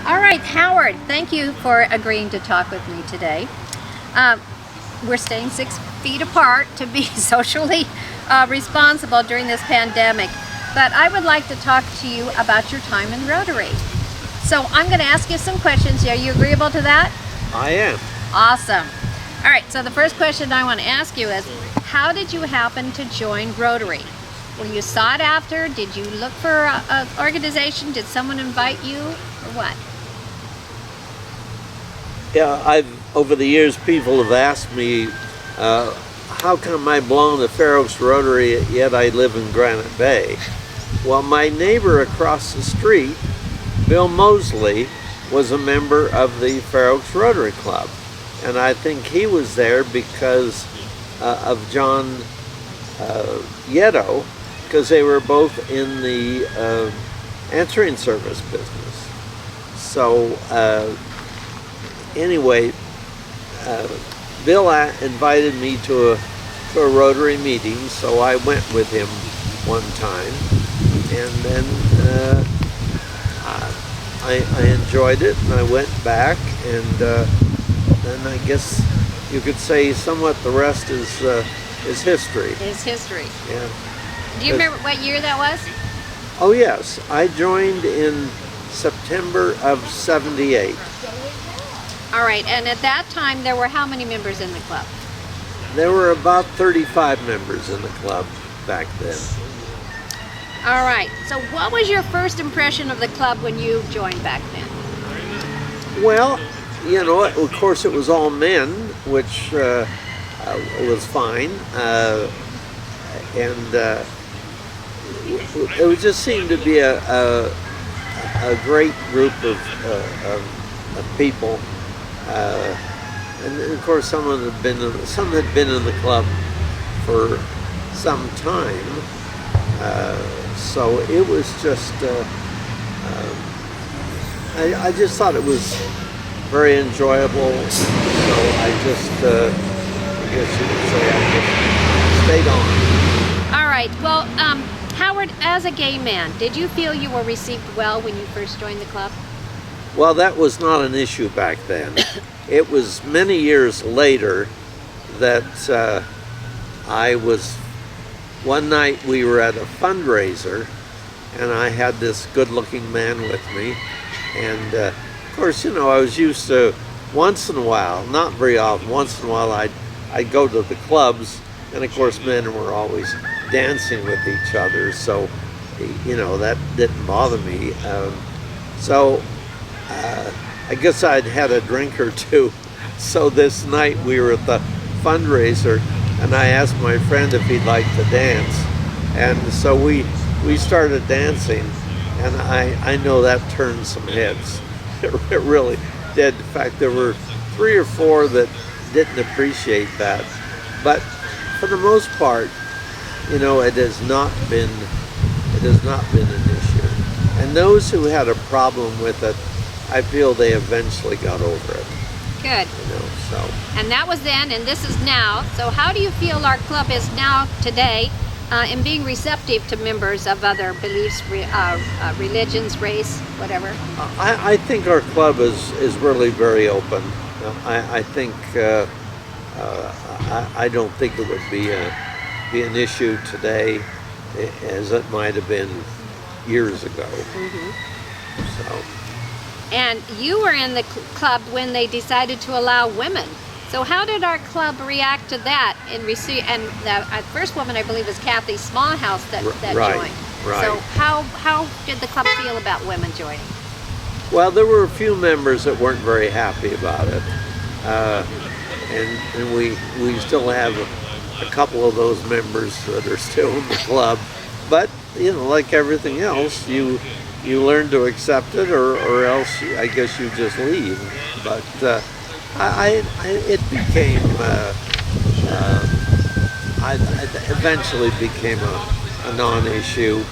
All right, Howard, thank you for agreeing to talk with me today. We're staying 6 feet apart to be socially responsible during this pandemic, but I would like to talk to you about your time in Rotary. So I'm going to ask you some questions. Are you agreeable to that? I am. Awesome. All right, so the first question I want to ask you is, how did you happen to join Rotary? Were you sought after? Did you look for an organization? Did someone invite you, or what? Yeah, over the years, people have asked me, how come I belong to Fair Oaks Rotary yet I live in Granite Bay? Well, my neighbor across the street, Bill Mosley, was a member of the Fair Oaks Rotary Club. And I think he was there because of John Yeto, because they were both in the answering service business. So anyway, Bill invited me to a Rotary meeting, so I went with him one time, and then I enjoyed it, and I went back, and then I guess you could say somewhat the rest is history. Is history. Yeah. Do you remember what year that was? Oh yes, I joined in September of '78. All right, and at that time there were how many members in the club? There were about 35 members in the club back then. All right, so what was your first impression of the club when you joined back then? Well, you know, of course it was all men, which was fine, and it would just seemed to be a great group of people, and of course some had been in the club for some time, so it was just I just thought it was very enjoyable, so I just I guess you could say I just stayed on. All right, well, Howard, as a gay man, did you feel you were received well when you first joined the club? Well, that was not an issue back then. It was many years later that one night we were at a fundraiser, and I had this good-looking man with me, and of course, you know, I was used to once in a while, not very often, once in a while I'd go to the clubs, and of course men were always dancing with each other, so you know, that didn't bother me. So I guess I'd had a drink or two, so this night we were at the fundraiser, and I asked my friend if he'd like to dance, and so we started dancing, and I know that turned some heads. It really did. In fact, there were 3 or 4 that didn't appreciate that, but for the most part, you know, it has not been an issue. And those who had a problem with it, I feel they eventually got over it. Good. You know, so. And that was then, and this is now. So how do you feel our club is now today in being receptive to members of other beliefs, religions, race, whatever? I think our club is really very open. I think I don't think it would be an issue today as it might have been years ago. Mm-hmm. So. And you were in the club when they decided to allow women. So how did our club react to that? And the first woman, I believe, was Kathy Smallhouse that joined. Right. So how did the club feel about women joining? Well, there were a few members that weren't very happy about it, and we still have a couple of those members that are still in the club. But you know, like everything else, you learn to accept it, or else I guess you just leave. But it became eventually became a non-issue.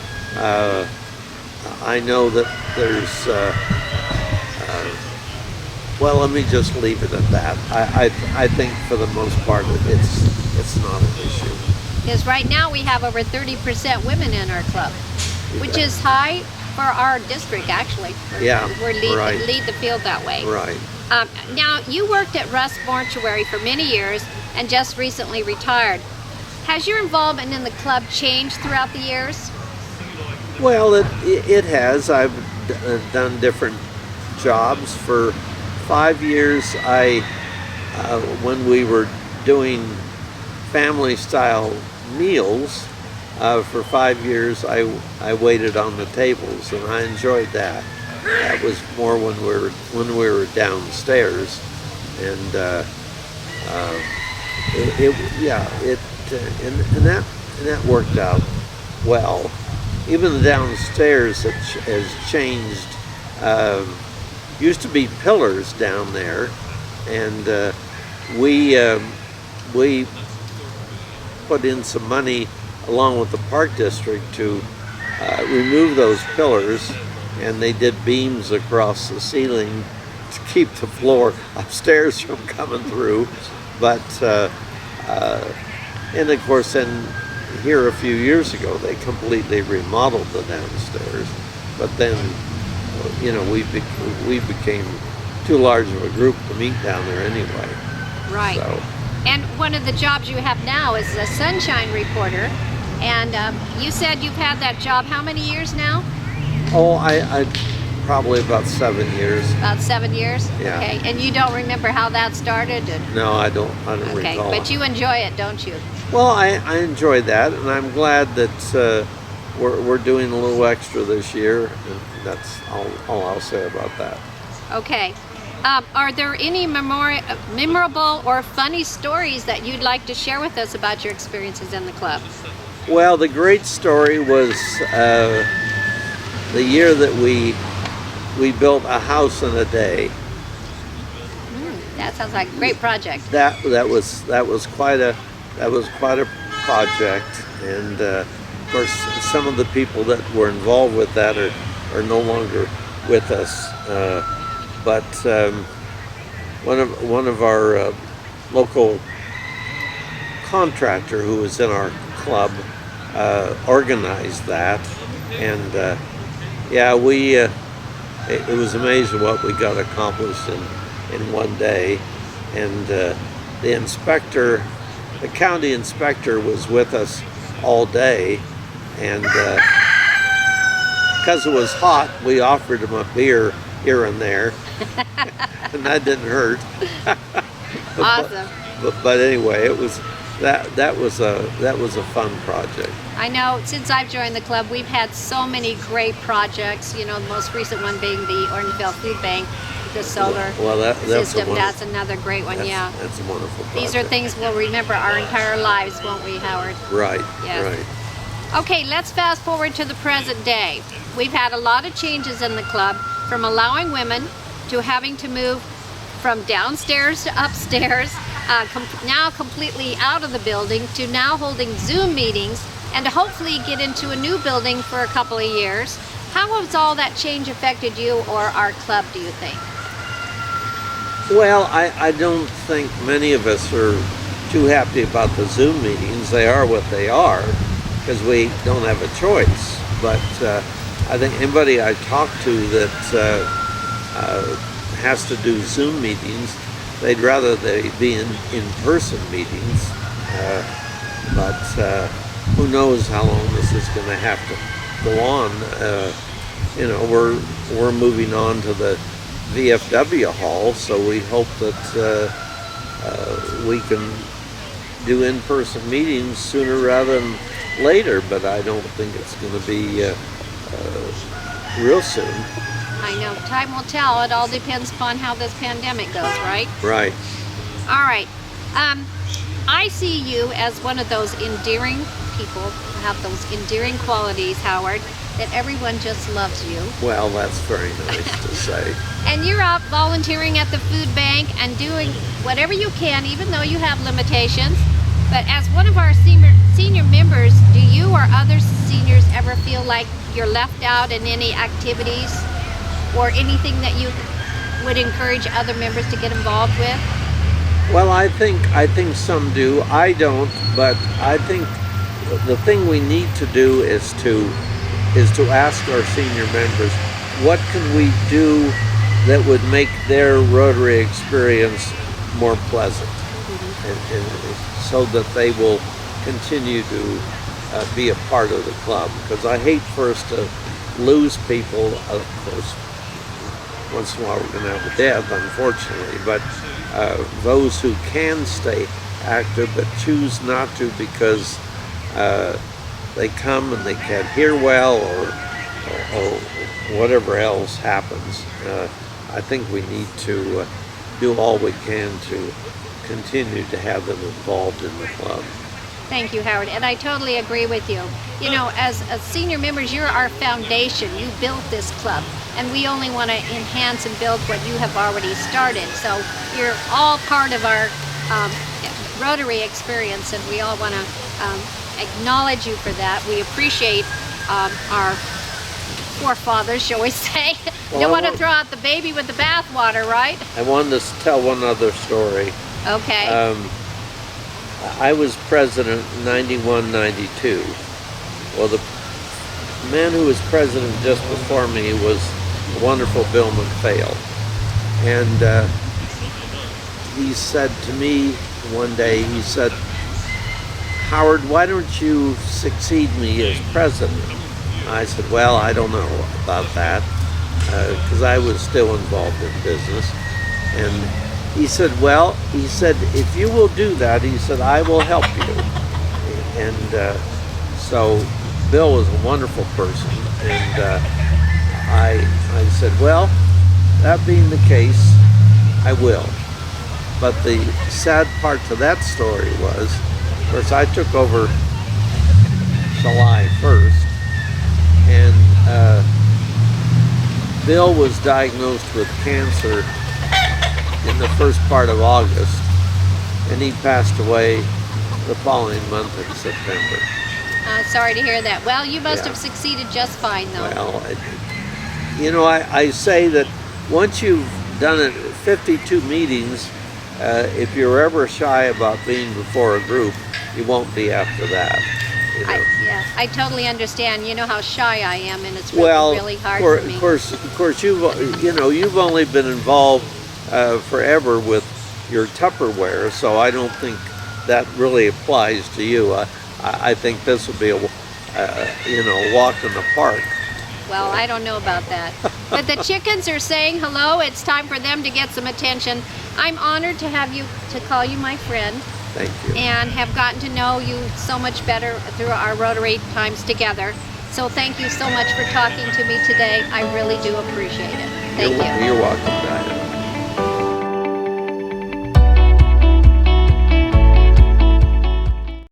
I know that there's well, let me just leave it at that. I think for the most part it's not an issue. Because right now we have over 30% women in our club, which is high for our district, actually. Yeah, We're right. lead the field that way. Right. Now, you worked at Russ Mortuary for many years and just recently retired. Has your involvement in the club changed throughout the years? Well, it has. I've done different jobs for 5 years. When we were doing family style meals for 5 years, I waited on the tables, and I enjoyed that. That was more when we were downstairs, and that worked out well. Even the downstairs has changed. Used to be pillars down there, and we put in some money along with the park district to remove those pillars, and they did beams across the ceiling to keep the floor upstairs from coming through. But and of course, then here a few years ago, they completely remodeled the downstairs. But then, you know, we became too large of a group to meet down there anyway. Right. So, and one of the jobs you have now is a sunshine reporter. And you said you've had that job how many years now? oh, I probably about 7 years. About 7 years? Yeah. Okay. And you don't remember how that started? No, I don't Okay, recall. but you enjoy it, don't you? Well, I enjoyed that, and I'm glad that we're doing a little extra this year, and that's all I'll say about that. Okay. Are there any memorable or funny stories that you'd like to share with us about your experiences in the club? Well, the great story was the year that we built a house in a day. That sounds like a great project. That was quite a project, and of course some of the people that were involved with that are no longer with us. But one of our local contractor who was in our club organized that, and it was amazing what we got accomplished in one day. And the county inspector was with us all day, and because it was hot, we offered him a beer here and there, and that didn't hurt. Awesome. But anyway, it was that was a fun project. I know since I've joined the club, we've had so many great projects. You know, the most recent one being the Orangeville Food Bank, the solar system. That's another great one. Yeah, that's a wonderful project. These are things we'll remember our entire lives, won't we, Howard? Right. Yes. Right. Okay, let's fast forward to the present day. We've had a lot of changes in the club, from allowing women to having to move from downstairs to upstairs, now completely out of the building, to now holding Zoom meetings, and to hopefully get into a new building for a couple of years. How has all that change affected you or our club, do you think? Well, I don't think many of us are too happy about the Zoom meetings. They are what they are, because we don't have a choice. But I think anybody I talk to that has to do Zoom meetings, they'd rather they be in-person meetings. But who knows how long this is going to have to go on. You know, we're moving on to the VFW hall, so we hope that we can do in-person meetings sooner rather than later, but I don't think it's going to be real soon. I know, time will tell. It all depends upon how this pandemic goes, right? Right. All right. I see you as one of those endearing people who have those endearing qualities, Howard, that everyone just loves you. Well, that's very nice to say. And you're out volunteering at the food bank and doing whatever you can, even though you have limitations. But as one of our senior members, do you or other seniors ever feel like you're left out in any activities or anything that you would encourage other members to get involved with? Well, I think some do. I don't, but I think the thing we need to do is to is to ask our senior members, what can we do that would make their Rotary experience more pleasant, and so that they will continue to be a part of the club. Because I hate for us to lose people. Of course, once in a while we're going to have a death, unfortunately, but those who can stay active but choose not to because they come and they can't hear well, or whatever else happens. I think we need to do all we can to continue to have them involved in the club. Thank you, Howard, and I totally agree with you. You know, as senior members, you're our foundation. You built this club, and we only want to enhance and build what you have already started. So you're all part of our Rotary experience, and we all want to acknowledge you for that. We appreciate our forefathers, shall we say. Well, Don't want to throw out the baby with the bathwater, right? I wanted to tell one other story. Okay. I was president in 91, 92. Well, the man who was president just before me was the wonderful Bill McPhail. And he said to me one day, he said, "Howard, why don't you succeed me as president?" I said, "Well, I don't know about that," because I was still involved in business. And he said, "Well," he said, "if you will do that," he said, "I will help you." And so Bill was a wonderful person, and I said, "Well, that being the case, I will." But the sad part to that story was, of course, I took over July 1st, and Bill was diagnosed with cancer in the first part of August, and he passed away the following month in September. Sorry to hear that. Well, you must Yeah. have succeeded just fine, though. Well, you know, I say that once you've done it 52 meetings, if you're ever shy about being before a group, you won't be after that. You know? I totally understand. You know how shy I am, and it's really hard for me. Of course, you've only been involved forever with your Tupperware, so I don't think that really applies to you. I think this would be a walk in the park. Well, I don't know about that. But the chickens are saying hello. It's time for them to get some attention. I'm honored to have you, to call you my friend. Thank you. And have gotten to know you so much better through our Rotary times together. So thank you so much for talking to me today. I really do appreciate it. Thank you. You're welcome, Diane.